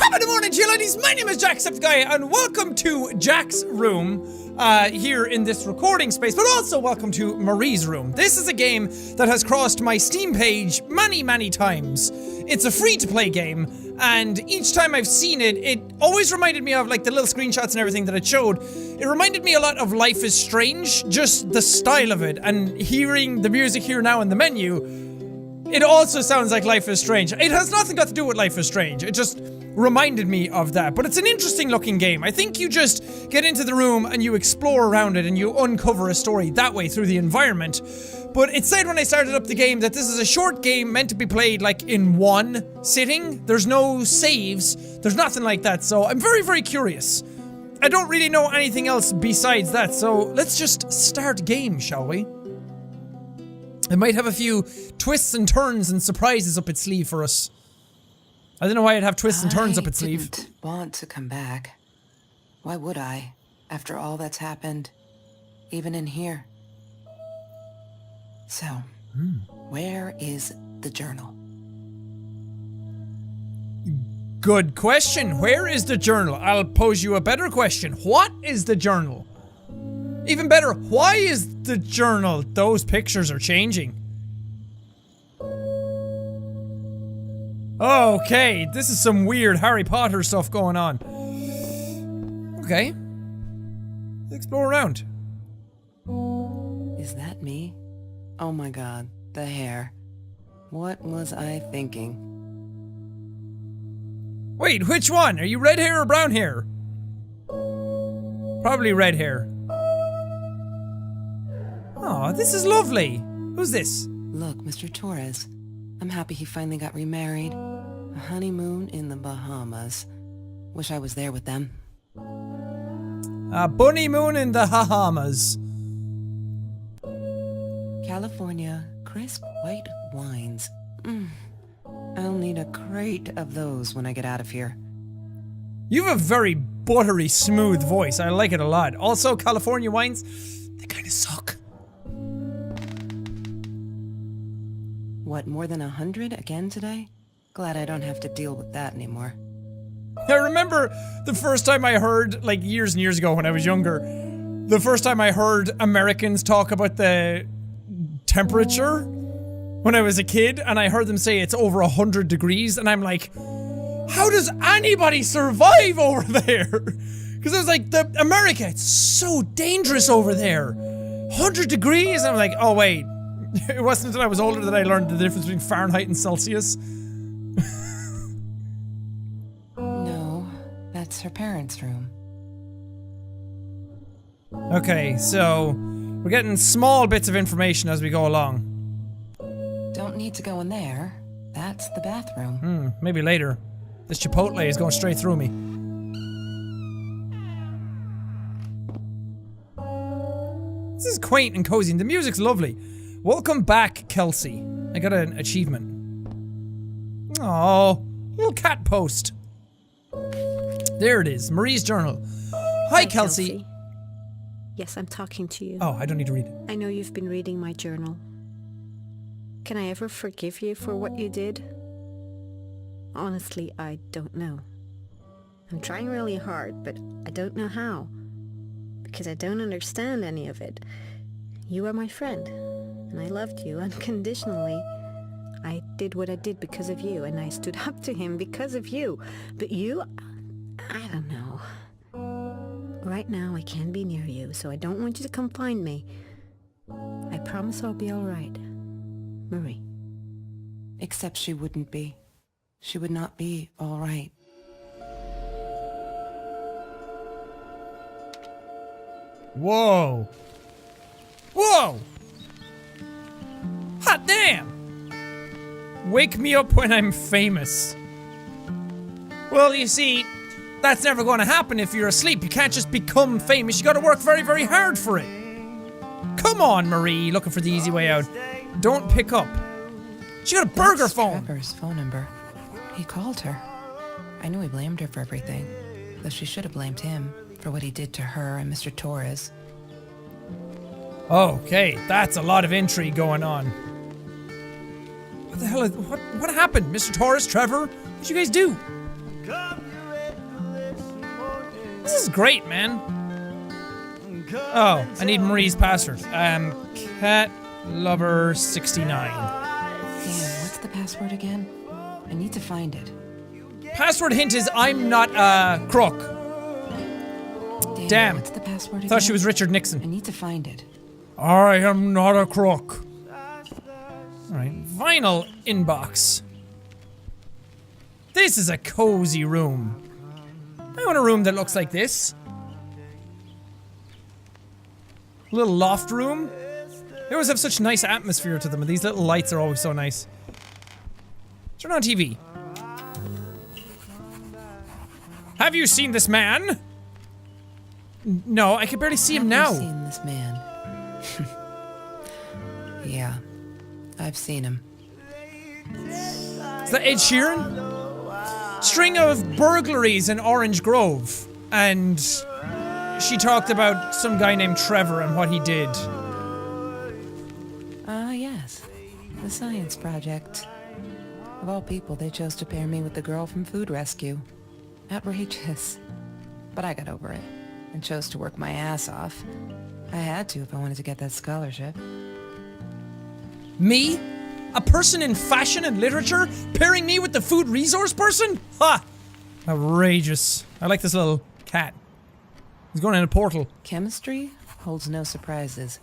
Top of the morning, cheer ladies. My name is Jacksepticeye, and welcome to Jack's room here in this recording space, but also welcome to Marie's room. This is a game that has crossed my Steam page many times. It's a free-to-play game, and each time I've seen it, it always reminded me of, like, the little screenshots and everything that it showed. It reminded me a lot of Life is Strange, just the style of it, and hearing the music here now in the menu, it also sounds like Life is Strange. It has nothing got to do with Life is Strange, it just reminded me of that. But it's an interesting looking game. I think you just get into the room and you explore around it and you uncover a story that way through the environment. But it said when I started up the game that this is a short game meant to be played like in one sitting. There's no saves, there's nothing like that, so I'm very curious. I don't really know anything else besides that, so let's just start game, shall we? It might have a few twists and turns and surprises up its sleeve for us. I don't know why it'd have twists and turns up its sleeve. I didn't want to come back. Why would I, after all that's happened, even in here? So, where is the journal? Good question. Where is the journal? I'll pose you a better question. What is the journal? Even better, why is the journal? Those pictures are changing. Okay, this is some weird Harry Potter stuff going on. Okay. Let's explore around. Is that me? Oh my god, the hair. What was I thinking? Wait, which one? Are you red hair or brown hair? Probably red hair. Oh, this is lovely. Who's this? Look, Mr. Torres. I'm happy he finally got remarried. A honeymoon in the Bahamas. Wish I was there with them. A bunny moon in the Bahamas. California, crisp white wines. I'll need a crate of those when I get out of here. You have a very buttery, smooth voice. I like it a lot. Also, California wines, they kind of suck. What, more than 100 again today? Glad I don't have to deal with that anymore. I remember the first time I heard, like years and years ago when I was younger, the first time I heard Americans talk about the temperature when I was a kid, and I heard them say it's over 100 degrees, and I'm like, how does anybody survive over there? Because I was like, America, it's so dangerous over there. 100 degrees? And I'm like, oh wait. It wasn't until I was older that I learned the difference between Fahrenheit and Celsius. No, that's her parents' room. Okay, so we're getting small bits of information as we go along. Don't need to go in there. That's the bathroom. Maybe later. This Chipotle is going straight through me. This is quaint and cozy, and the music's lovely. Welcome back, Kelsey. I got an achievement. Oh, little cat post. There it is, Marie's journal. Hi, Kelsey. Yes, I'm talking to you. Oh, I don't need to read it. I know you've been reading my journal. Can I ever forgive you for what you did? Honestly, I don't know. I'm trying really hard, but I don't know how. Because I don't understand any of it. You are my friend. And I loved you unconditionally. I did what I did because of you, and I stood up to him because of you. But you, I don't know. Right now, I can't be near you, so I don't want you to come find me. I promise I'll be alright. Marie. Except she wouldn't be. She would not be alright. Whoa. Whoa! Hot damn! Wake me up when I'm famous. Well, you see, that's never going to happen if you're asleep. You can't just become famous. You gotta work very hard for it. Come on, Marie, looking for the easy way out. Don't pick up. She got a burger phone. Trevor's phone number. He called her. I knew he blamed her for everything, though she should have blamed him for what he did to her and Mr. Torres. Okay, that's a lot of intrigue going on. What the hell is, what happened? Mr. Torres, Trevor? What'd you guys do? This is great, man. Oh, I need Marie's password. Cat lover 69. Damn, what's the password again? I need to find it. Password hint is I'm not a crook. Damn. What's the password again? Thought she was Richard I Nixon. need to find it. I am not a crook. Alright, vinyl inbox. This is a cozy room. I want a room that looks like this. Little loft room. They always have such nice atmosphere to them, and these little lights are always so nice. Turn on TV. Have you seen this man? No, I can barely see him now. Have you seen this man? Yeah, I've seen him. Is that Ed Sheeran? String of burglaries in Orange Grove. And she talked about some guy named Trevor and what he did. Ah, yes. The science project. Of all people, they chose to pair me with the girl from Food Rescue. Outrageous. But I got over it, and chose to work my ass off. I had to if I wanted to get that scholarship. Me? A person in fashion and literature? Pairing me with the food resource person? Ha! Outrageous. I like this little cat. He's going in a portal. Chemistry holds no surprises.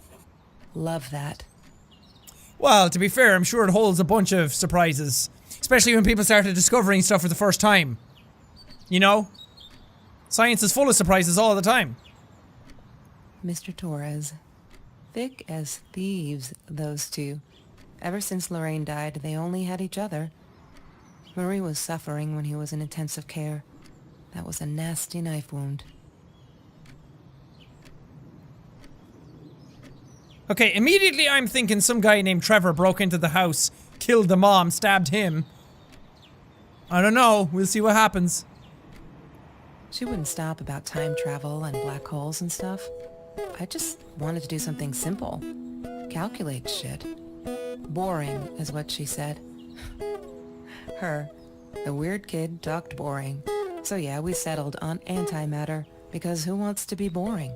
Love that. Well, to be fair, I'm sure it holds a bunch of surprises. Especially when people started discovering stuff for the first time. You know? Science is full of surprises all the time. Mr. Torres. Thick as thieves, those two. Ever since Lorraine died, they only had each other. Marie was suffering when he was in intensive care. That was a nasty knife wound. Okay, immediately I'm thinking some guy named Trevor broke into the house, killed the mom, stabbed him. I don't know, we'll see what happens. She wouldn't stop about time travel and black holes and stuff. I just wanted to do something simple. Calculate shit. Boring, is what she said. Her. The weird kid talked boring. So yeah, we settled on antimatter, because who wants to be boring?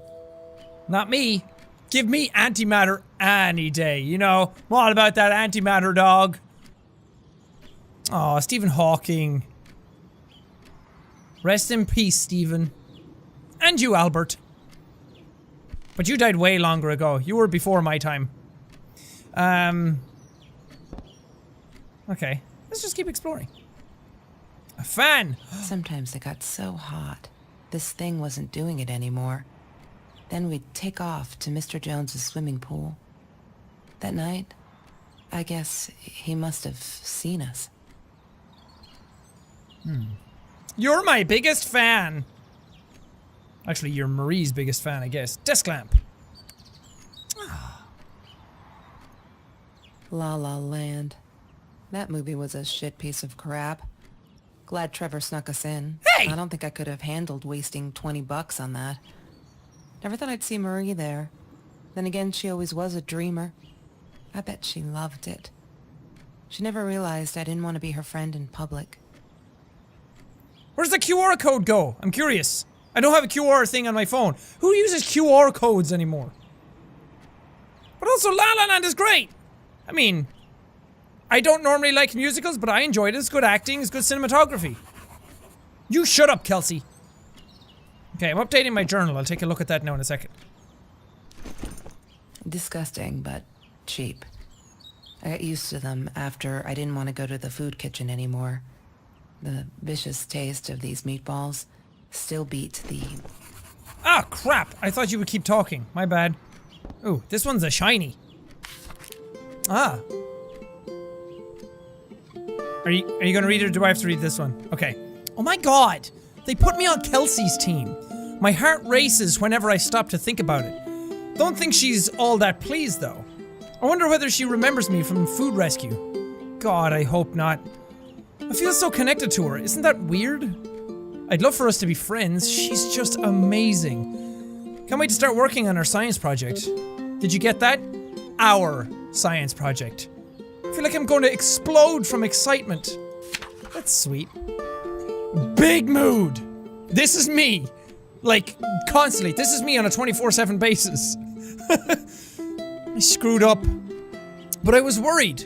Not me. Give me antimatter any day, you know? I'm all about that antimatter, dog. Aw, Stephen Hawking. Rest in peace, Stephen. And you, Albert. But you died way longer ago. You were before my time. Okay. Let's just keep exploring. A fan! Sometimes it got so hot. This thing wasn't doing it anymore. Then we'd take off to Mr. Jones's swimming pool. That night, I guess he must have seen us. You're my biggest fan! Actually, you're Marie's biggest fan, I guess. Desk lamp. La La Land. That movie was a shit piece of crap. Glad Trevor snuck us in. Hey! I don't think I could have handled wasting $20 on that. Never thought I'd see Marie there. Then again, she always was a dreamer. I bet she loved it. She never realized I didn't want to be her friend in public. Where's the QR code go? I'm curious. I don't have a QR thing on my phone. Who uses QR codes anymore? But also, La La Land is great! I mean, I don't normally like musicals, but I enjoyed it. It's good acting, it's good cinematography. You shut up, Kelsey. Okay, I'm updating my journal. I'll take a look at that now in a second. Disgusting, but cheap. I got used to them after I didn't want to go to the food kitchen anymore. The vicious taste of these meatballs still beats the... Ah, crap! I thought you would keep talking. My bad. Ooh, this one's a shiny. Ah. Are you gonna read it or do I have to read this one? Okay. Oh my god! They put me on Kelsey's team. My heart races whenever I stop to think about it. Don't think she's all that pleased though. I wonder whether she remembers me from Food Rescue. God, I hope not. I feel so connected to her. Isn't that weird? I'd love for us to be friends. She's just amazing. Can't wait to start working on our science project. Did you get that? Our science project. I feel like I'm going to explode from excitement. That's sweet. Big mood. This is me. Like, constantly. This is me on a 24/7 basis. I screwed up. But I was worried.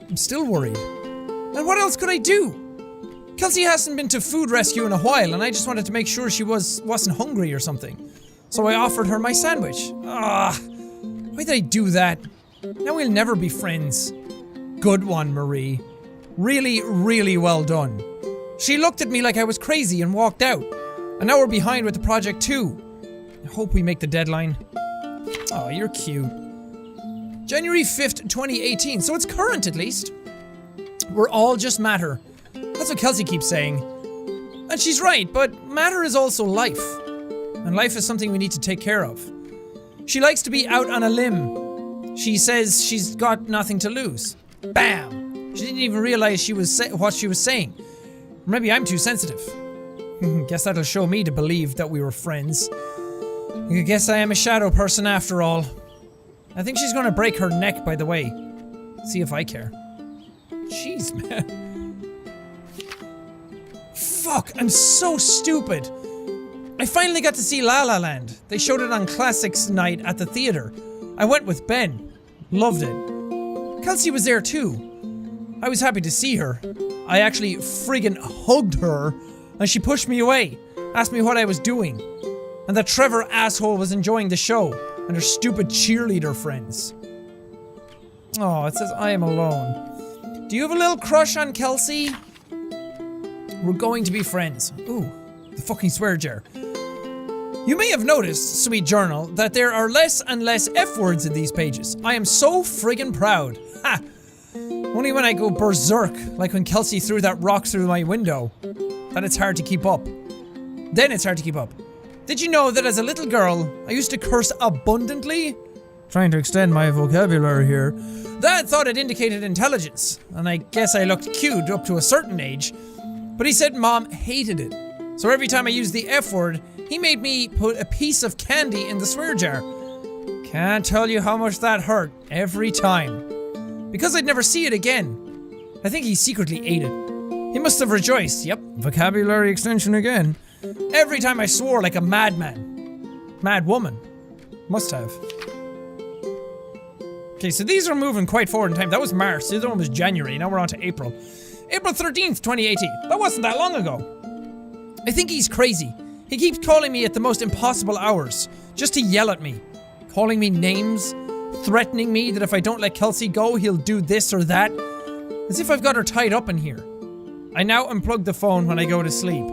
I'm still worried. And what else could I do? Kelsey hasn't been to food rescue in a while, and I just wanted to make sure she wasn't hungry or something. So I offered her my sandwich. Why did I do that? Now we'll never be friends. Good one, Marie. Really, really well done. She looked at me like I was crazy and walked out. And now we're behind with the project too. I hope we make the deadline. Oh, you're cute. January 5th, 2018, so it's current at least. We're all just matter. That's what Kelsey keeps saying. And she's right, but matter is also life. And life is something we need to take care of. She likes to be out on a limb. She says she's got nothing to lose. Bam! She didn't even realize what she was saying. Maybe I'm too sensitive. Guess that'll show me to believe that we were friends. I guess I am a shadow person after all. I think she's gonna break her neck, by the way. See if I care. Jeez, man. Fuck, I'm so stupid. I finally got to see La La Land. They showed it on Classics night at the theater. I went with Ben. Loved it. Kelsey was there too. I was happy to see her. I actually friggin' hugged her, and she pushed me away, asked me what I was doing, and that Trevor asshole was enjoying the show, and her stupid cheerleader friends. Oh, it says I am alone. Do you have a little crush on Kelsey? We're going to be friends. Ooh, the fucking swear jar. You may have noticed, sweet journal, that there are less and less F words in these pages. I am so friggin' proud. Ha! Only when I go berserk, like when Kelsey threw that rock through my window, that it's hard to keep up. Then it's hard to keep up. Did you know that as a little girl, I used to curse abundantly? Trying to extend my vocabulary here. Dad thought it indicated intelligence, and I guess I looked cute up to a certain age, but he said Mom hated it. So every time I used the F word, he made me put a piece of candy in the swear jar. Can't tell you how much that hurt every time. Because I'd never see it again. I think he secretly ate it. He must have rejoiced. Yep, vocabulary extension again. Every time I swore like a madman. Mad woman. Must have. Okay, so these are moving quite forward in time. That was March. The other one was January. Now we're on to April. April 13th, 2018. That wasn't that long ago. I think he's crazy. He keeps calling me at the most impossible hours, just to yell at me. Calling me names, threatening me that if I don't let Kelsey go, he'll do this or that. As if I've got her tied up in here. I now unplug the phone when I go to sleep.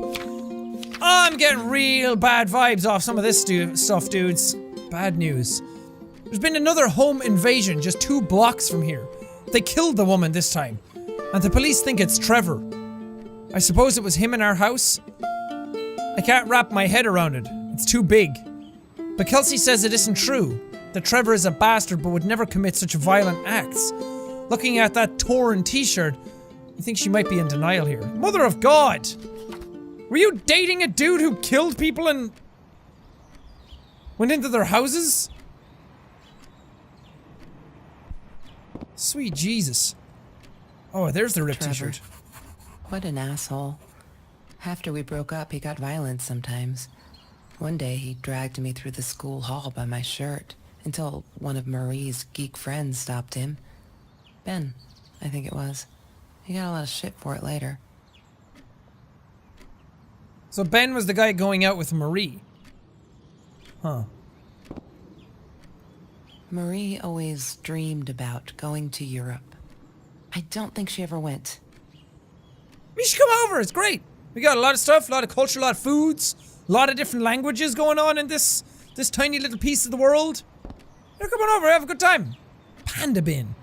I'm getting real bad vibes off some of this stuff, dudes. Bad news. There's been another home invasion just 2 blocks from here. They killed the woman this time. And the police think it's Trevor. I suppose it was him in our house? I can't wrap my head around it. It's too big. But Kelsey says it isn't true. That Trevor is a bastard but would never commit such violent acts. Looking at that torn t-shirt, I think she might be in denial here. Mother of God! Were you dating a dude who killed people and went into their houses? Sweet Jesus. Oh, there's the ripped Trevor. t-shirt. What an asshole. After we broke up, he got violent sometimes. One day, he dragged me through the school hall by my shirt until one of Marie's geek friends stopped him. Ben, I think it was. He got a lot of shit for it later. So Ben was the guy going out with Marie. Huh. Marie always dreamed about going to Europe. I don't think she ever went. We should come over, it's great. We got a lot of stuff, a lot of culture, a lot of foods, a lot of different languages going on in this tiny little piece of the world. You're coming over, have a good time. Panda bin.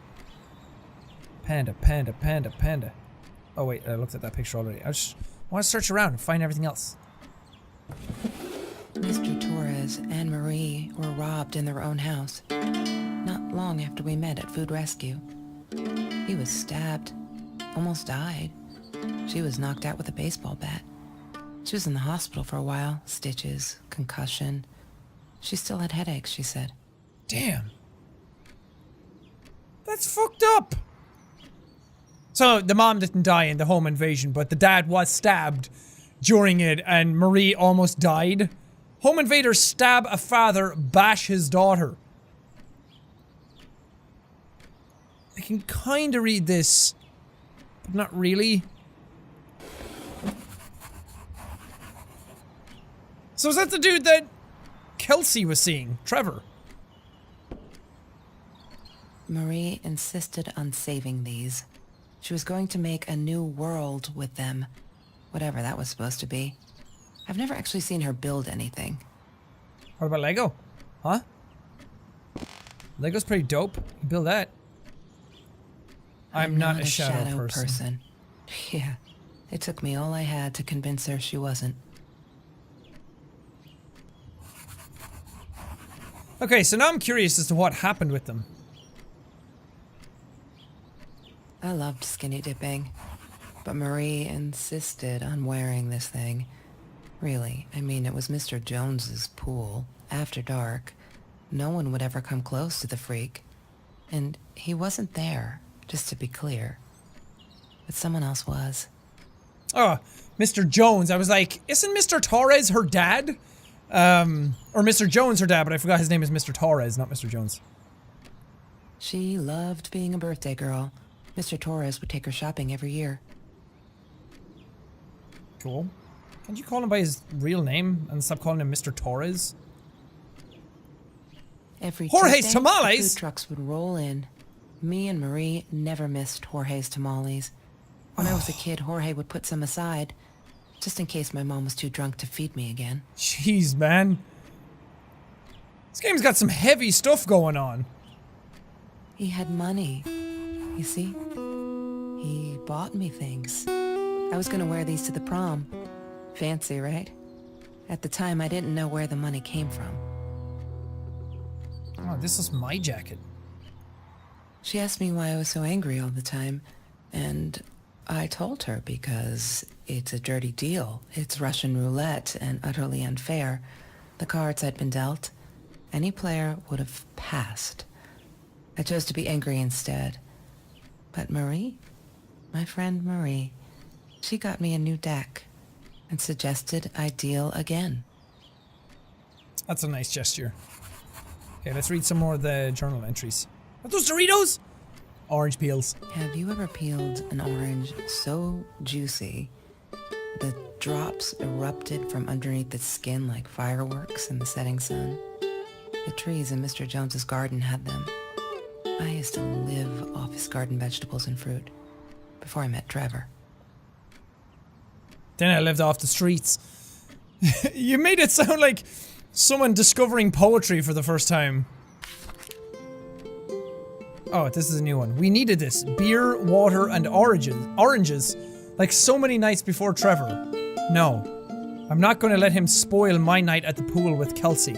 Panda, panda, panda, panda. Oh wait, I looked at that picture already. I just want to search around and find everything else. Mr. Torres and Marie were robbed in their own house. Not long after we met at Food Rescue. He was stabbed. Almost died. She was knocked out with a baseball bat. She was in the hospital for a while. Stitches, concussion. She still had headaches, she said. Damn. That's fucked up. So the mom didn't die in the home invasion, but the dad was stabbed during it and Marie almost died. Home invaders stab a father, bash his daughter. I can kinda read this, but not really. So is that the dude that Kelsey was seeing? Trevor? Marie insisted on saving these. She was going to make a new world with them. Whatever that was supposed to be. I've never actually seen her build anything. What about Lego? Huh? Lego's pretty dope. You build that. I'm not a shadow person. Yeah. It took me all I had to convince her she wasn't. Okay, so now I'm curious as to what happened with them. I loved skinny dipping, but Marie insisted on wearing this thing. Really, I mean, it was Mr. Jones's pool, after dark. No one would ever come close to the freak. And he wasn't there, just to be clear. But someone else was. Oh, Mr. Jones. I was like, isn't Mr. Torres her dad? Or Mr. Jones her dad, but I forgot his name is Mr. Torres, not Mr. Jones. She loved being a birthday girl. Mr. Torres would take her shopping every year. Cool. Can't you call him by his real name and stop calling him Mr. Torres? Every Jorge's Tuesday, Tamales! the food trucks would roll in. Me and Marie never missed Jorge's Tamales. When I was a kid, Jorge would put some aside, just in case my mom was too drunk to feed me again. Jeez, man. This game's got some heavy stuff going on. He had money. You see? He bought me things. I was gonna wear these to the prom. Fancy, right? At the time, I didn't know where the money came from. Oh, this is my jacket. She asked me why I was so angry all the time, and I told her because it's a dirty deal. It's Russian roulette and utterly unfair. The cards I'd been dealt, any player would have passed. I chose to be angry instead. But Marie, my friend Marie, she got me a new deck and suggested I deal again. That's a nice gesture. Okay, let's read some more of the journal entries. Are those Doritos? Orange peels. Have you ever peeled an orange so juicy the drops erupted from underneath the skin like fireworks in the setting sun? The trees in Mr. Jones's garden had them. I used to live off his garden vegetables and fruit before I met Trevor. Then I lived off the streets. You made it sound like someone discovering poetry for the first time. Oh, this is a new one. We needed this. Beer, water, and oranges. Like so many nights before Trevor. No. I'm not going to let him spoil my night at the pool with Kelsey.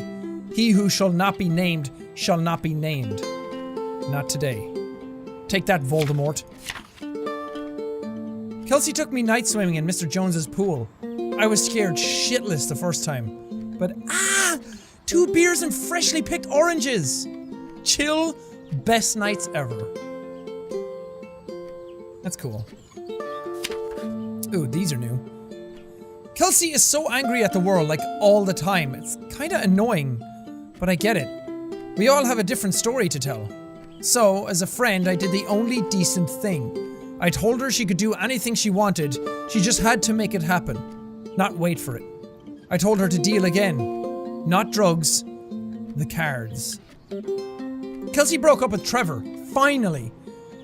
He who shall not be named shall not be named. Not today. Take that, Voldemort. Kelsey took me night swimming in Mr. Jones's pool. I was scared shitless the first time. But 2 beers and freshly picked oranges. Chill, best nights ever. That's cool. Ooh, these are new. Kelsey is so angry at the world, like all the time. It's kinda annoying, but I get it. We all have a different story to tell. So, as a friend, I did the only decent thing. I told her she could do anything she wanted, she just had to make it happen. Not wait for it. I told her to deal again. Not drugs, the cards. Kelsey broke up with Trevor, finally.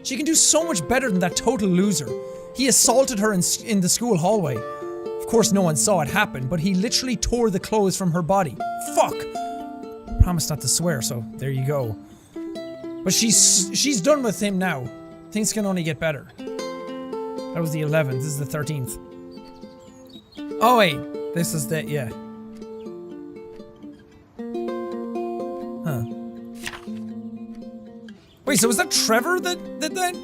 She can do so much better than that total loser. He assaulted her in the school hallway. Of course no one saw it happen, but he literally tore the clothes from her body. Fuck! Promise not to swear, so there you go. But she's done with him now. Things can only get better. That was the 11th, this is the 13th. Oh wait, this is the, yeah. Huh. Wait, so was that Trevor that did that?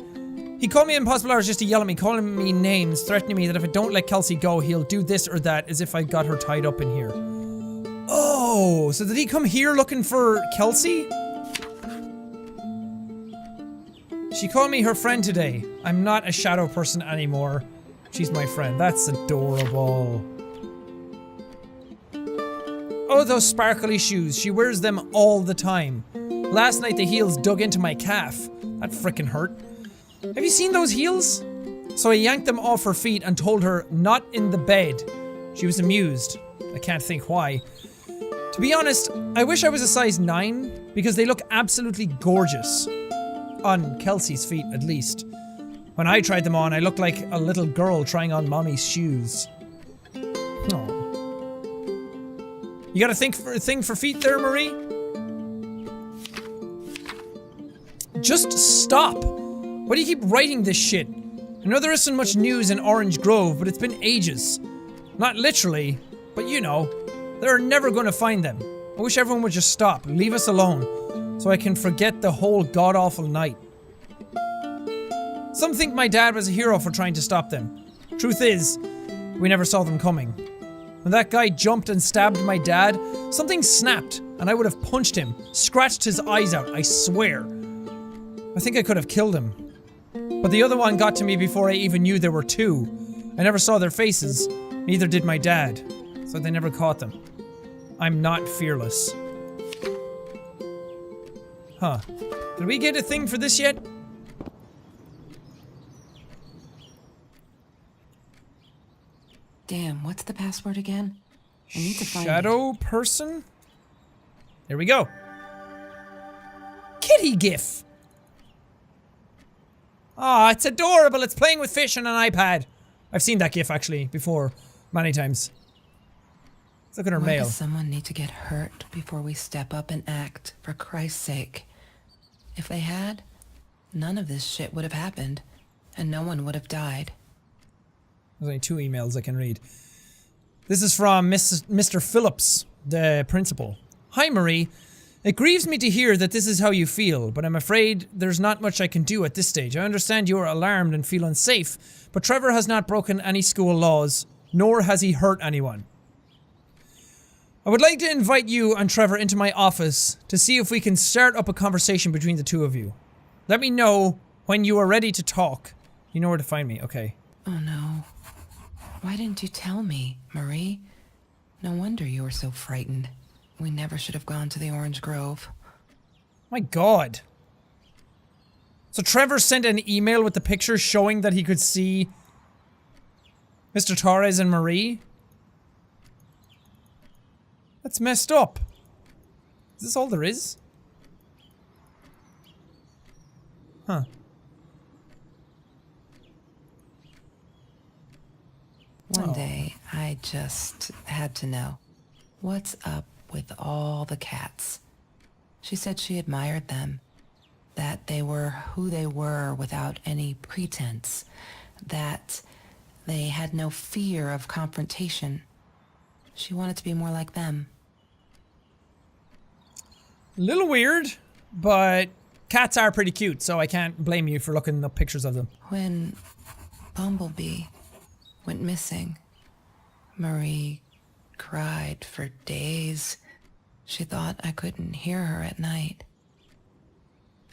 He called me impossible hours just to yell at me, calling me names, threatening me that if I don't let Kelsey go, he'll do this or that, as if I got her tied up in here. Oh, so did he come here looking for Kelsey? She called me her friend today. I'm not a shadow person anymore. She's my friend. That's adorable. Oh, those sparkly shoes. She wears them all the time. Last night the heels dug into my calf. That frickin' hurt. Have you seen those heels? So I yanked them off her feet and told her, not in the bed. She was amused. I can't think why. To be honest, I wish I was a size 9 because they look absolutely gorgeous. On Kelsey's feet, at least. When I tried them on, I looked like a little girl trying on mommy's shoes. Oh. You got a thing for feet there, Marie? Just stop! Why do you keep writing this shit? I know there isn't much news in Orange Grove, but it's been ages. Not literally, but you know. They're never gonna find them. I wish everyone would just stop, leave us alone, so I can forget the whole god-awful night. Some think my dad was a hero for trying to stop them. Truth is, we never saw them coming. When that guy jumped and stabbed my dad, something snapped, and I would have punched him, scratched his eyes out, I swear. I think I could have killed him. But the other one got to me before I even knew there were two. I never saw their faces, neither did my dad, so they never caught them. I'm not fearless. Huh. Did we get a thing for this yet? Damn, what's the password again? I need to find it. Shadow person? Here we go. Kitty gif. Ah, it's adorable. It's playing with fish on an iPad. I've seen that gif actually before, many times. Let's look at her Why mail. does someone need to get hurt before we step up and act, for Christ's sake? If they had, none of this shit would have happened, and no one would have died. There's only 2 emails I can read. This is from Mr. Phillips, the principal. Hi, Marie. It grieves me to hear that this is how you feel, but I'm afraid there's not much I can do at this stage. I understand you are alarmed and feel unsafe, but Trevor has not broken any school laws, nor has he hurt anyone. I would like to invite you and Trevor into my office to see if we can start up a conversation between the two of you. Let me know when you are ready to talk. You know where to find me, okay. Oh no. Why didn't you tell me, Marie? No wonder you were so frightened. We never should have gone to the Orange Grove. My god. So Trevor sent an email with the picture showing that he could see Mr. Torres and Marie? That's messed up. Is this all there is? Huh. One day, I just had to know. What's up with all the cats? She said she admired them. That they were who they were without any pretense. That they had no fear of confrontation. She wanted to be more like them. A little weird, but cats are pretty cute, so I can't blame you for looking up pictures of them. When Bumblebee went missing, Marie cried for days. She thought I couldn't hear her at night.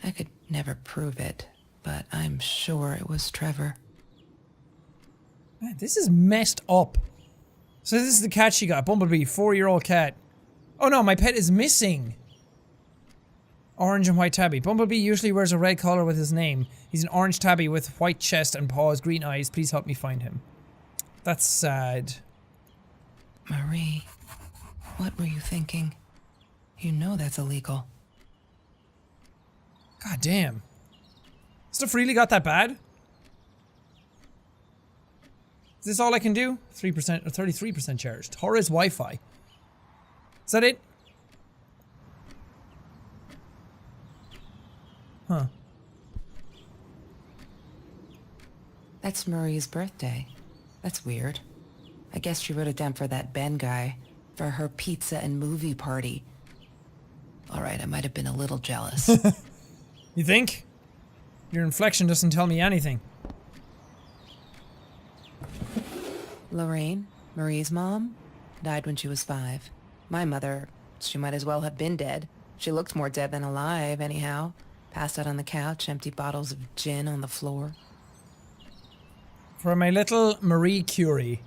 I could never prove it, but I'm sure it was Trevor. Man, this is messed up. So this is the cat she got, Bumblebee, 4-year-old cat. Oh no, my pet is missing. Orange and white tabby. Bumblebee usually wears a red collar with his name. He's an orange tabby with white chest and paws, green eyes. Please help me find him. That's sad. Marie, what were you thinking? You know that's illegal. God damn. Stuff really got that bad? Is this all I can do? 3% or 33% charged. Torres Wi-Fi. Is that it? Huh. That's Marie's birthday. That's weird. I guess she wrote it down for that Ben guy. For her pizza and movie party. Alright, I might have been a little jealous. You think? Your inflection doesn't tell me anything. Lorraine, Marie's mom, died when she was 5. My mother, she might as well have been dead. She looked more dead than alive, anyhow. Passed out on the couch, empty bottles of gin on the floor. For my little Marie Curie.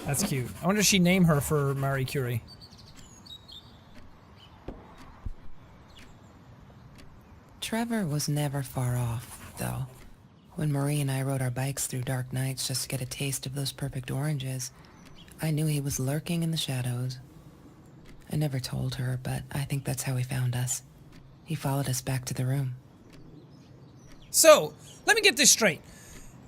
That's cute. I wonder if she'd name her for Marie Curie. Trevor was never far off, though. When Marie and I rode our bikes through dark nights just to get a taste of those perfect oranges, I knew he was lurking in the shadows. I never told her, but I think that's how he found us. He followed us back to the room. So, let me get this straight.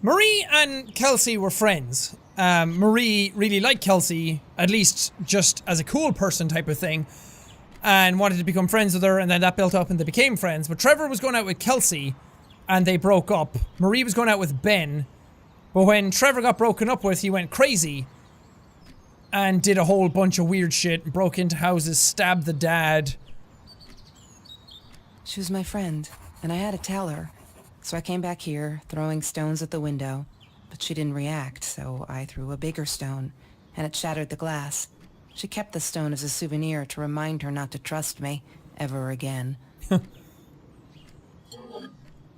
Marie and Kelsey were friends. Marie really liked Kelsey, at least just as a cool person type of thing, and wanted to become friends with her, and then that built up and they became friends. But Trevor was going out with Kelsey, and they broke up. Marie was going out with Ben, but when Trevor got broken up with, he went crazy and did a whole bunch of weird shit, broke into houses, stabbed the dad. She was my friend, and I had to tell her. So I came back here, throwing stones at the window, but she didn't react, so I threw a bigger stone, and it shattered the glass. She kept the stone as a souvenir to remind her not to trust me ever again.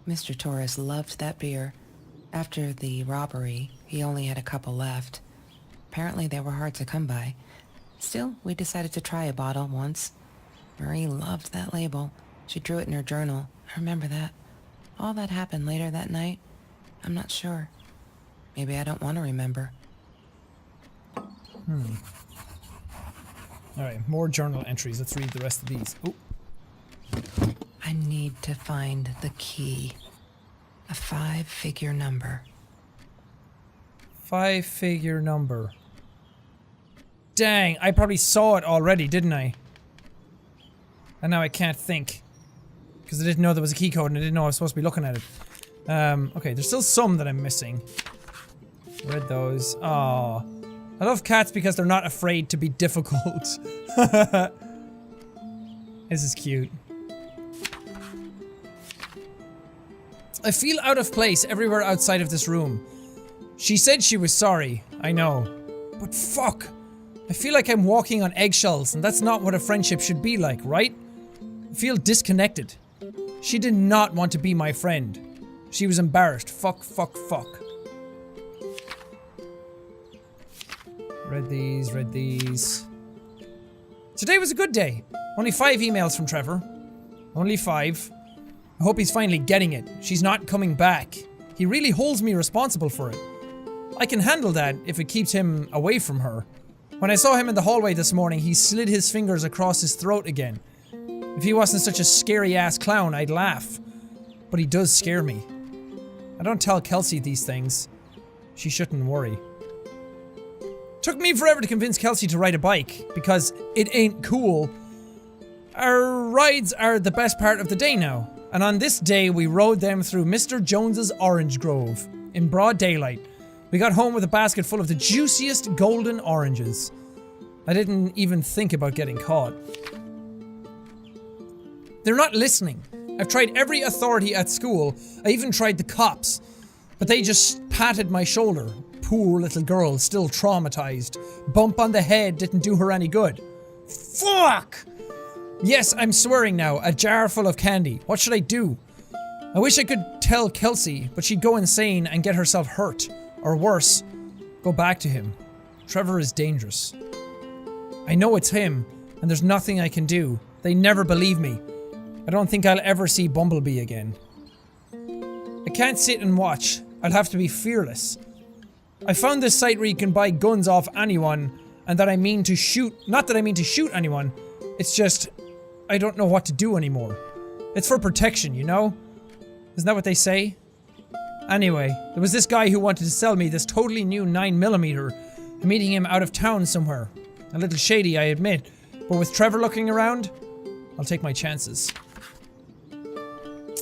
Mr. Torres loved that beer. After the robbery, he only had a couple left. Apparently they were hard to come by. Still, we decided to try a bottle once. Marie loved that label. She drew it in her journal. I remember that. All that happened later that night, I'm not sure. Maybe I don't want to remember. Alright, more journal entries. Let's read the rest of these. Oh. I need to find the key. A 5-figure number. 5-figure number. Dang, I probably saw it already, didn't I? And now I can't think. Because I didn't know there was a key code and I didn't know I was supposed to be looking at it. Okay, there's still some that I'm missing. Read those. Aww. I love cats because they're not afraid to be difficult. This is cute. I feel out of place everywhere outside of this room. She said she was sorry, I know. But fuck. I feel like I'm walking on eggshells and that's not what a friendship should be like, right? I feel disconnected. She did not want to be my friend. She was embarrassed. Fuck, fuck, fuck. Read these, read these. Today was a good day. Only 5 emails from Trevor. Only 5. I hope he's finally getting it. She's not coming back. He really holds me responsible for it. I can handle that if it keeps him away from her. When I saw him in the hallway this morning, he slid his fingers across his throat again. If he wasn't such a scary-ass clown, I'd laugh. But he does scare me. I don't tell Kelsey these things. She shouldn't worry. Took me forever to convince Kelsey to ride a bike, because it ain't cool. Our rides are the best part of the day now, and on this day we rode them through Mr. Jones's orange grove, in broad daylight. We got home with a basket full of the juiciest golden oranges. I didn't even think about getting caught. They're not listening. I've tried every authority at school. I even tried the cops. But they just patted my shoulder. Poor little girl, still traumatized. Bump on the head didn't do her any good. Fuck! Yes, I'm swearing now. A jar full of candy. What should I do? I wish I could tell Kelsey, but she'd go insane and get herself hurt. Or worse, go back to him. Trevor is dangerous. I know it's him, and there's nothing I can do. They never believe me. I don't think I'll ever see Bumblebee again. I can't sit and watch. I'll have to be fearless. I found this site where you can buy guns off anyone, and that I mean to shoot. Not that I mean to shoot anyone. It's just, I don't know what to do anymore. It's for protection, you know? Isn't that what they say? Anyway, there was this guy who wanted to sell me this totally new 9mm. I'm meeting him out of town somewhere. A little shady, I admit. But with Trevor looking around, I'll take my chances.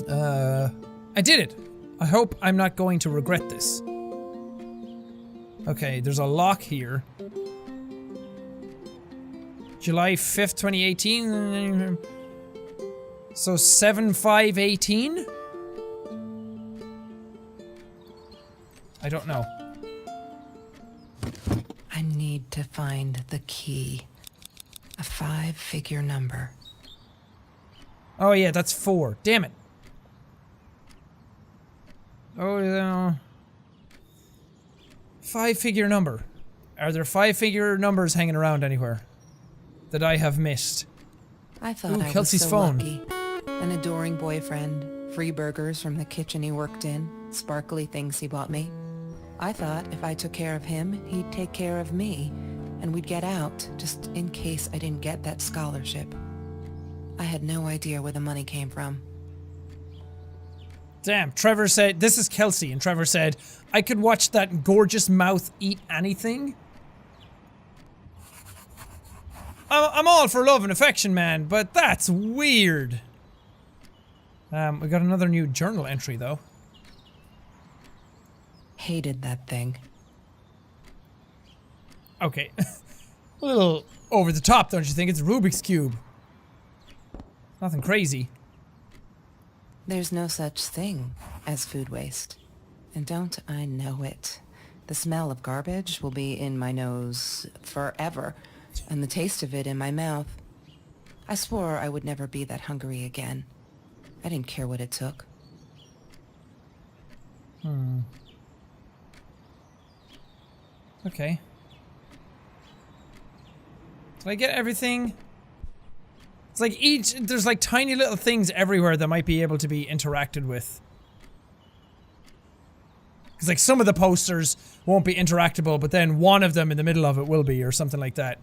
I did it. I hope I'm not going to regret this. Okay, there's a lock here. July 5th, 2018. So 7/5/18? I don't know. I need to find the key. A 5-figure number. Oh yeah, that's 4. Damn it. Oh yeah. 5-figure number. Are there 5-figure numbers hanging around anywhere that I have missed? I thought Ooh, I Kelsey's was so phone. lucky. An adoring boyfriend, free burgers from the kitchen he worked in, sparkly things he bought me. I thought if I took care of him, he'd take care of me, and we'd get out, just in case I didn't get that scholarship. I had no idea where the money came from. Damn, Trevor said, this is Kelsey, and Trevor said, I could watch that gorgeous mouth eat anything. I'm all for love and affection, man, but that's weird. We got another new journal entry, though. Hated that thing. Okay. A little over the top, don't you think? It's Rubik's Cube. Nothing crazy. There's no such thing as food waste. And don't I know it? The smell of garbage will be in my nose forever, and the taste of it in my mouth. I swore I would never be that hungry again. I didn't care what it took. Okay. Did I get everything? It's like there's like tiny little things everywhere that might be able to be interacted with. Because like some of the posters won't be interactable, but then one of them in the middle of it will be, or something like that.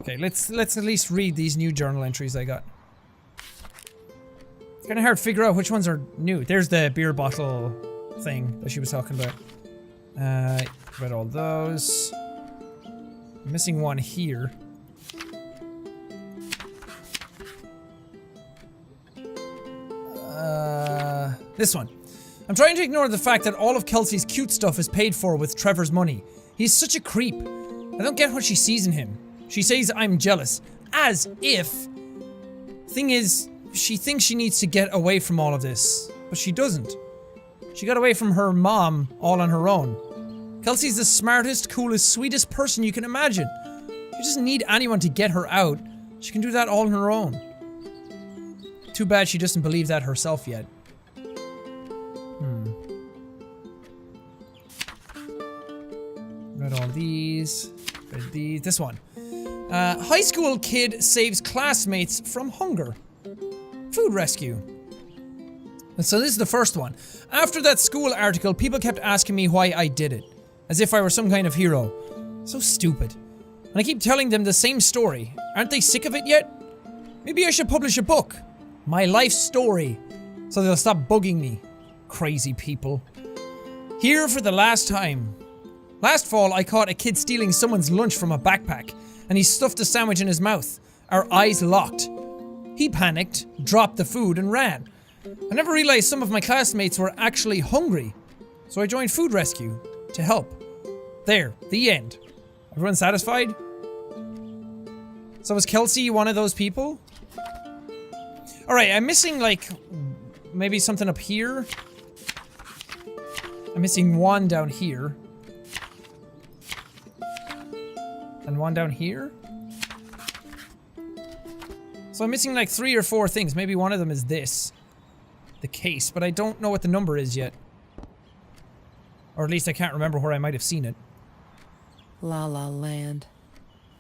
Okay, let's at least read these new journal entries I got. It's kind of hard to figure out which ones are new. There's the beer bottle thing that she was talking about. Read all those. I'm missing one here. This one. I'm trying to ignore the fact that all of Kelsey's cute stuff is paid for with Trevor's money. He's such a creep. I don't get what she sees in him. She says I'm jealous. As if. Thing is, she thinks she needs to get away from all of this. But she doesn't. She got away from her mom all on her own. Kelsey's the smartest, coolest, sweetest person you can imagine. She doesn't need anyone to get her out. She can do that all on her own. Too bad she doesn't believe that herself yet. Read all these. Read these. This one. High school kid saves classmates from hunger. Food rescue. And so this is the first one. After that school article, people kept asking me why I did it. As if I were some kind of hero. So stupid. And I keep telling them the same story. Aren't they sick of it yet? Maybe I should publish a book. My life story. So they'll stop bugging me. Crazy people. Here for the last time. Last fall, I caught a kid stealing someone's lunch from a backpack, and he stuffed a sandwich in his mouth. Our eyes locked. He panicked, dropped the food, and ran. I never realized some of my classmates were actually hungry, so I joined food rescue to help. There, the end. Everyone satisfied? So was Kelsey one of those people? Alright, I'm missing like maybe something up here. I'm missing one down here. And one down here. So I'm missing like 3 or 4 things. Maybe one of them is this. The case, but I don't know what the number is yet. Or at least I can't remember where I might have seen it. La La Land.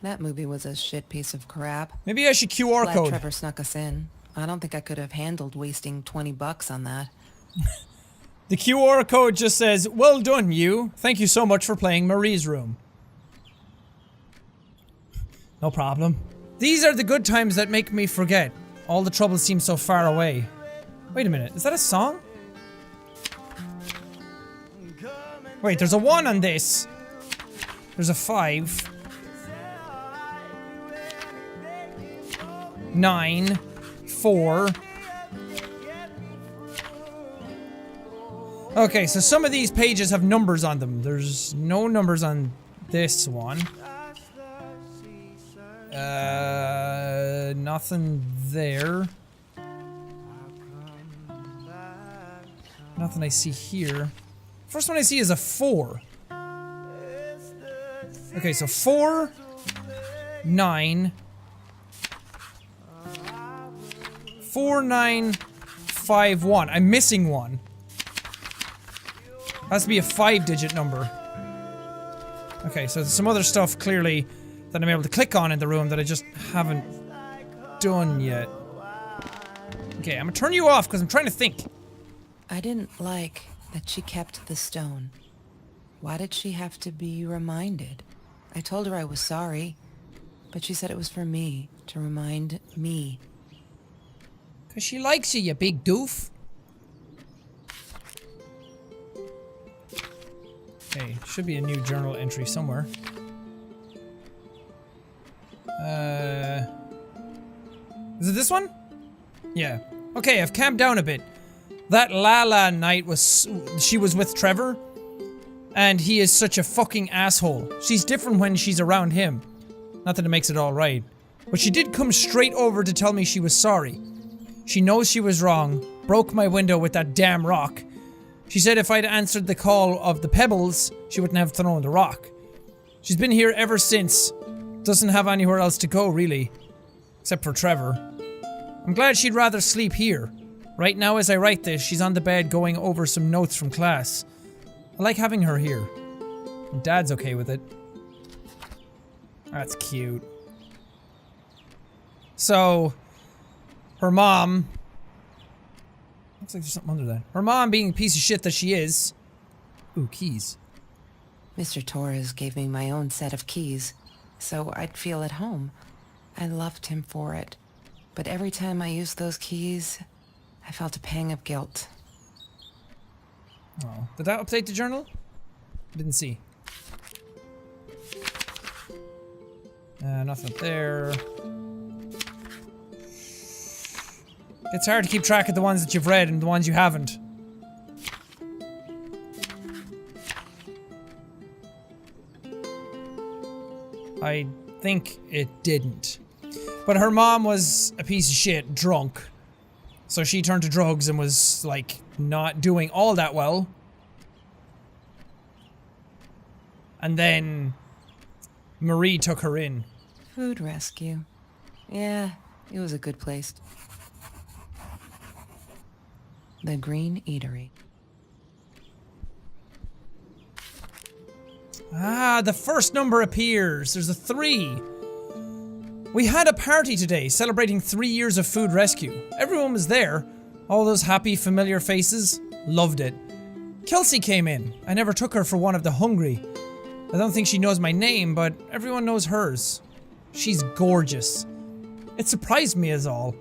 That movie was a shit piece of crap. Maybe I should QR Glad code. Trevor snuck us in. I don't think I could have handled wasting $20 on that. The QR code just says, well done, you. Thank you so much for playing Marie's Room. No problem. These are the good times that make me forget. All the trouble seems so far away. Wait a minute, is that a song? Wait, there's a 1 on this. There's a 5. 9. 4. Okay, so some of these pages have numbers on them. There's no numbers on this one. Nothing there. Nothing I see here. First one I see is a 4. Okay, so 4, 9, 4, 9, 5, 1. I'm missing one. Has to be a 5-digit number. Okay, so there's some other stuff clearly that I'm able to click on in the room that I just haven't done yet. Okay, I'm gonna turn you off because I'm trying to think. I didn't like that she kept the stone. Why did she have to be reminded? I told her I was sorry, but she said it was for me, to remind me. Because she likes you, you big doof. Okay, should be a new journal entry somewhere. Is it this one? Yeah. Okay, I've calmed down a bit. That Lala night she was with Trevor, and he is such a fucking asshole. She's different when she's around him. Not that it makes it all right. But she did come straight over to tell me she was sorry. She knows she was wrong, broke my window with that damn rock. She said if I'd answered the call of the pebbles, she wouldn't have thrown the rock. She's been here ever since. Doesn't have anywhere else to go, really. Except for Trevor. I'm glad she'd rather sleep here. Right now as I write this, she's on the bed going over some notes from class. I like having her here. And Dad's okay with it. That's cute. So, her mom... Looks like there's something under that. Her mom, being a piece of shit that she is... Ooh, keys. Mr. Torres gave me my own set of keys, so I'd feel at home. I loved him for it. But every time I used those keys, I felt a pang of guilt. Oh. Did that update the journal? Didn't see. Nothing there. It's hard to keep track of the ones that you've read and the ones you haven't. I think it didn't. But her mom was a piece of shit, drunk. So she turned to drugs and was, like, not doing all that well. And then Marie took her in. Food rescue. Yeah, it was a good place. The Green Eatery. Ah, the first number appears. There's a 3. We had a party today, celebrating 3 years of food rescue. Everyone was there. All those happy, familiar faces. Loved it. Kelsey came in. I never took her for one of the hungry. I don't think she knows my name, but everyone knows hers. She's gorgeous. It surprised me as all.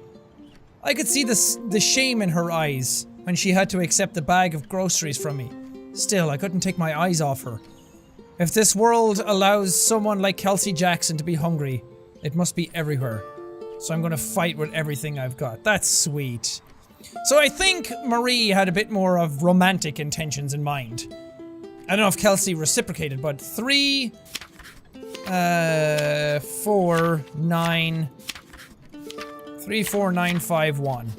I could see the shame in her eyes when she had to accept the bag of groceries from me. Still, I couldn't take my eyes off her. If this world allows someone like Kelsey Jackson to be hungry, it must be everywhere. So I'm gonna fight with everything I've got. That's sweet. So I think Marie had a bit more of romantic intentions in mind. I don't know if Kelsey reciprocated, but 3, 4, 9... 34951.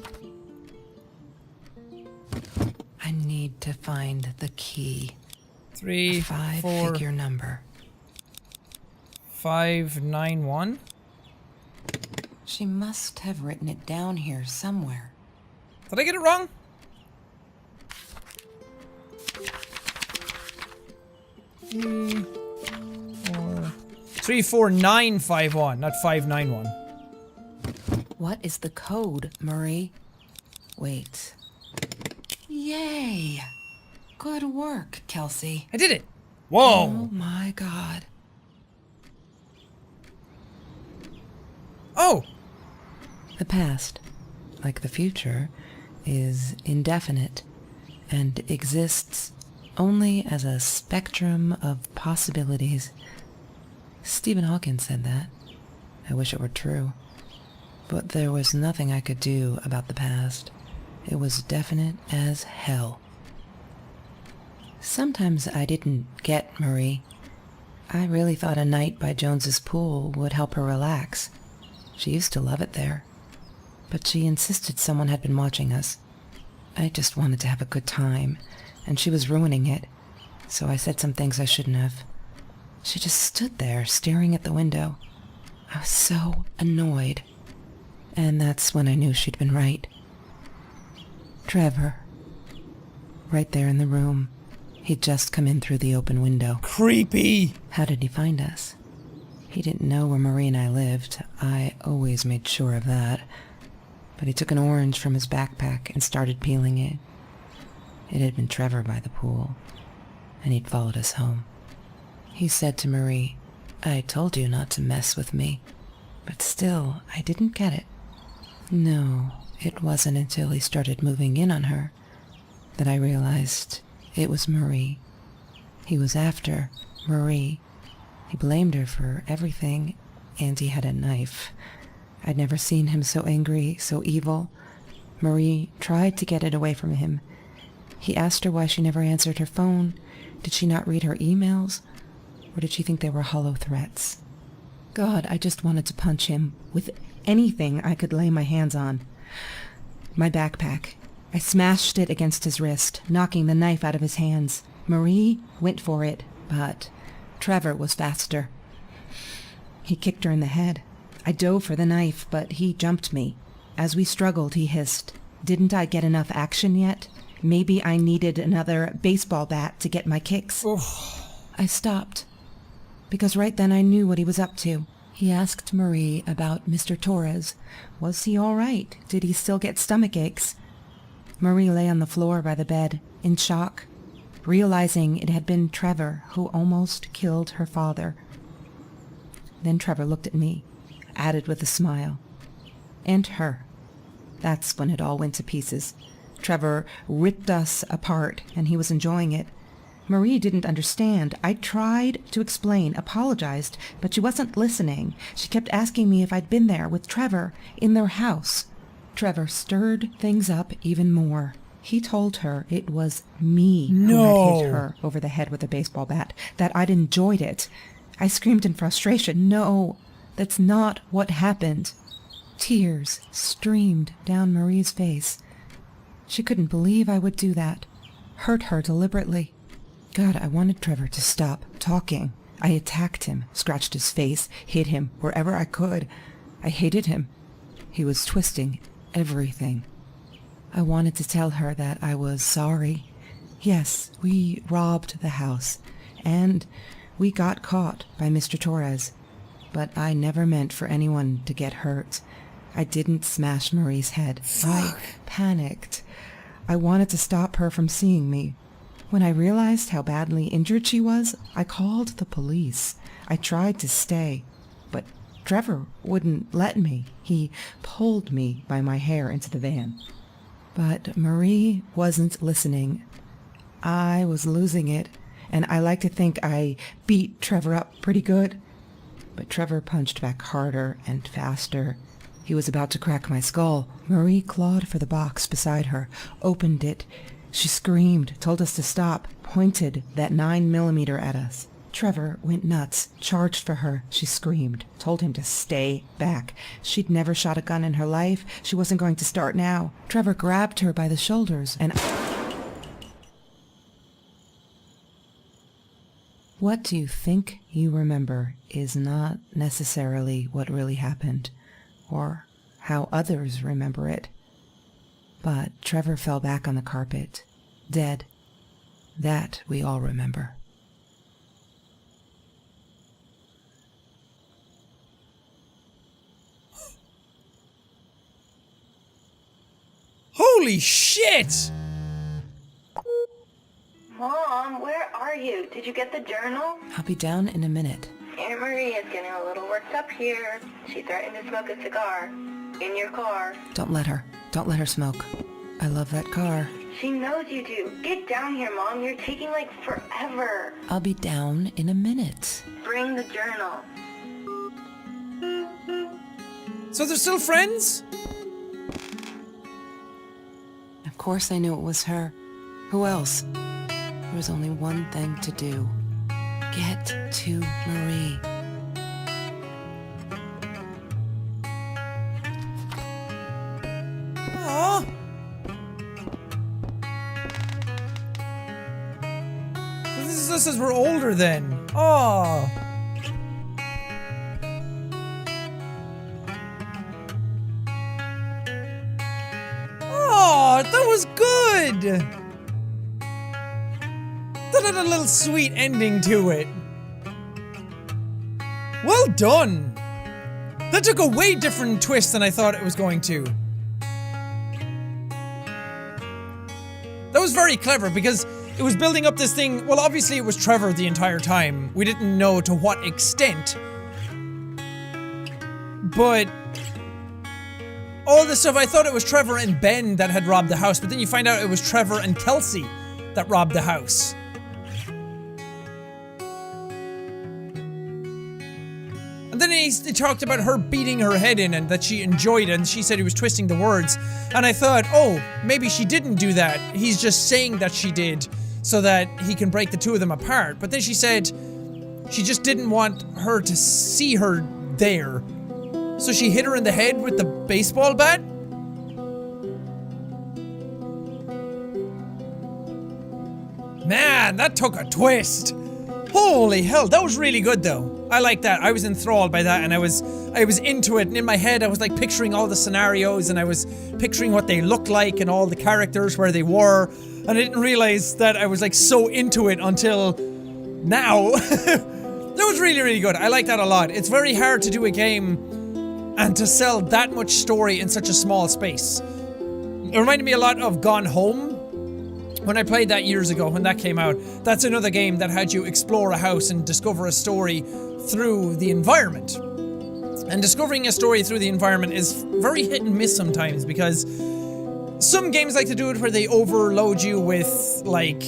I need to find the key. 3, A 4, five-figure number. 591. She must have written it down here somewhere. Did I get it wrong? 34951, not 591. What is the code, Marie? Wait. Yay! Good work, Kelsey. I did it. Whoa. Oh my god. Oh. The past, like the future, is indefinite and exists only as a spectrum of possibilities. Stephen Hawking said that. I wish it were true. But there was nothing I could do about the past. It was definite as hell. Sometimes I didn't get Marie. I really thought a night by Jones's pool would help her relax. She used to love it there. But she insisted someone had been watching us. I just wanted to have a good time, and she was ruining it. So I said some things I shouldn't have. She just stood there, staring at the window. I was so annoyed. And that's when I knew she'd been right. Trevor. Right there in the room. He'd just come in through the open window. Creepy. How did he find us? He didn't know where Marie and I lived. I always made sure of that. but he took an orange from his backpack and started peeling it. It had been Trevor by the pool, and he'd followed us home. He said to Marie, "I told you not to mess with me," but still, I didn't get it. No, it wasn't until he started moving in on her that I realized it was Marie. He was after Marie. He blamed her for everything, and he had a knife. I'd never seen him so angry, so evil. Marie tried to get it away from him. He asked her why she never answered her phone. Did she not read her emails? Or did she think they were hollow threats? God, I just wanted to punch him with anything I could lay my hands on. My backpack. I smashed it against his wrist, knocking the knife out of his hands. Marie went for it, but Trevor was faster. He kicked her in the head. I dove for the knife, but he jumped me. As we struggled, he hissed, "Didn't I get enough action yet? Maybe I needed another baseball bat to get my kicks." I stopped, because right then I knew what he was up to. He asked Marie about Mr. Torres. Was he all right? Did he still get stomach aches? Marie lay on the floor by the bed, in shock, realizing it had been Trevor who almost killed her father. Then Trevor looked at me, added with a smile. And her. That's when it all went to pieces. Trevor ripped us apart, and he was enjoying it. Marie didn't understand. I tried to explain, apologized, but she wasn't listening. She kept asking me if I'd been there with Trevor in their house. Trevor stirred things up even more. He told her it was me who had hit her over the head with a baseball bat, that I'd enjoyed it. I screamed in frustration, "No, that's not what happened." Tears streamed down Marie's face. She couldn't believe I would do that, hurt her deliberately. God, I wanted Trevor to stop talking. I attacked him, scratched his face, hit him wherever I could. I hated him. He was twisting everything. I wanted to tell her that I was sorry. Yes, we robbed the house, and we got caught by Mr. Torres, but I never meant for anyone to get hurt. I didn't smash Marie's head. I panicked. I wanted to stop her from seeing me. When I realized how badly injured she was, I called the police. I tried to stay, but Trevor wouldn't let me. He pulled me by my hair into the van. But Marie wasn't listening. I was losing it, and I like to think I beat Trevor up pretty good. But Trevor punched back harder and faster. He was about to crack my skull. Marie clawed for the box beside her, opened it. She screamed, told us to stop, pointed that 9mm at us. Trevor went nuts, charged for her. She screamed, told him to stay back. She'd never shot a gun in her life. She wasn't going to start now. Trevor grabbed her by the shoulders and... What do you think you remember is not necessarily what really happened, or how others remember it. But Trevor fell back on the carpet, dead. That we all remember. Holy shit! Mom, where are you? Did you get the journal? I'll be down in a minute. Aunt Marie is getting a little worked up here. She threatened to smoke a cigar. In your car. Don't let her. Don't let her smoke. I love that car. She knows you do. Get down here, Mom. You're taking like forever. I'll be down in a minute. Bring the journal. So they're still friends? Of course I knew it was her. Who else? There was only one thing to do. Get to Marie. Aww. This is just as we're older then. Aww. Aww, that was good! That had a little sweet ending to it. Well done! That took a way different twist than I thought it was going to. That was very clever because it was building up this thing. Well, obviously it was Trevor the entire time. We didn't know to what extent. But all this stuff, I thought it was Trevor and Ben that had robbed the house, but then you find out it was Trevor and Kelsey that robbed the house. And then he talked about her beating her head in and that she enjoyed it, and she said he was twisting the words. And I thought, oh, maybe she didn't do that. He's just saying that she did so that he can break the two of them apart. But then she said she just didn't want her to see her there. So she hit her in the head with the baseball bat? Man, that took a twist. Holy hell, that was really good though. I like that. I was enthralled by that, and I was into it, and in my head I was like picturing all the scenarios, and I was picturing what they looked like and all the characters where they were, and I didn't realize that I was like so into it until now. That was really, really good. I like that a lot. It's very hard to do a game and to sell that much story in such a small space. It reminded me a lot of Gone Home. When I played that years ago, when that came out, that's another game that had you explore a house and discover a story through the environment. And discovering a story through the environment is very hit and miss sometimes, because some games like to do it where they overload you with, like,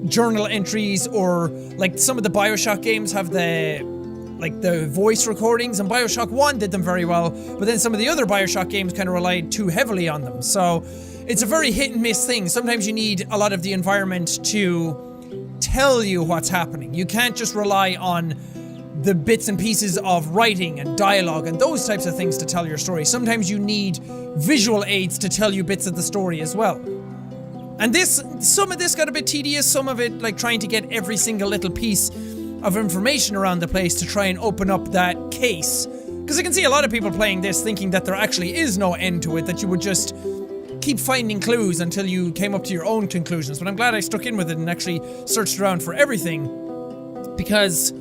journal entries, or, like, some of the Bioshock games have the voice recordings, and Bioshock 1 did them very well, but then some of the other Bioshock games kind of relied too heavily on them, so it's a very hit and miss thing. Sometimes you need a lot of the environment to tell you what's happening. You can't just rely on the bits and pieces of writing and dialogue and those types of things to tell your story. Sometimes you need visual aids to tell you bits of the story as well. And some of this got a bit tedious, some of it like trying to get every single little piece of information around the place to try and open up that case. Because I can see a lot of people playing this thinking that there actually is no end to it, that you would just keep finding clues until you came up to your own conclusions. But I'm glad I stuck in with it and actually searched around for everything, because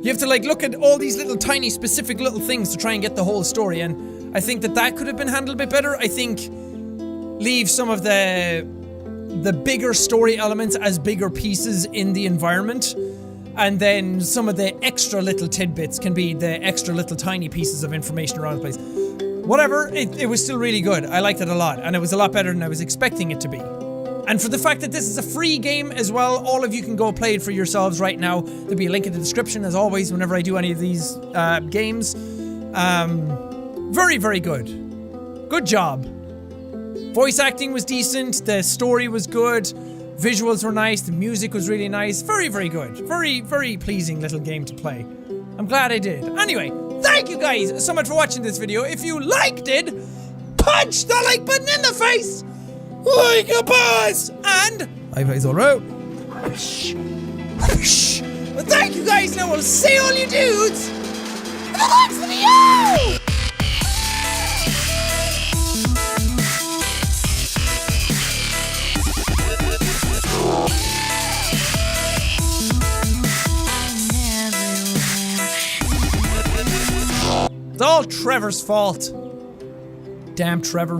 you have to like look at all these little tiny specific little things to try and get the whole story, and I think that could have been handled a bit better. I think leave some of the bigger story elements as bigger pieces in the environment, and then some of the extra little tidbits can be the extra little tiny pieces of information around the place. Whatever, it was still really good. I liked it a lot, and it was a lot better than I was expecting it to be. And for the fact that this is a free game as well, all of you can go play it for yourselves right now. There'll be a link in the description, as always, whenever I do any of these games. Very, very good. Good job. Voice acting was decent, the story was good, visuals were nice, the music was really nice. Very, very good. Very, very pleasing little game to play. I'm glad I did. Anyway, thank you guys so much for watching this video. If you liked it, punch the like button in the face like a boss, and high fives all around. Well, thank you guys, and I will see all you dudes in the next video. It's all Trevor's fault. Damn Trevor.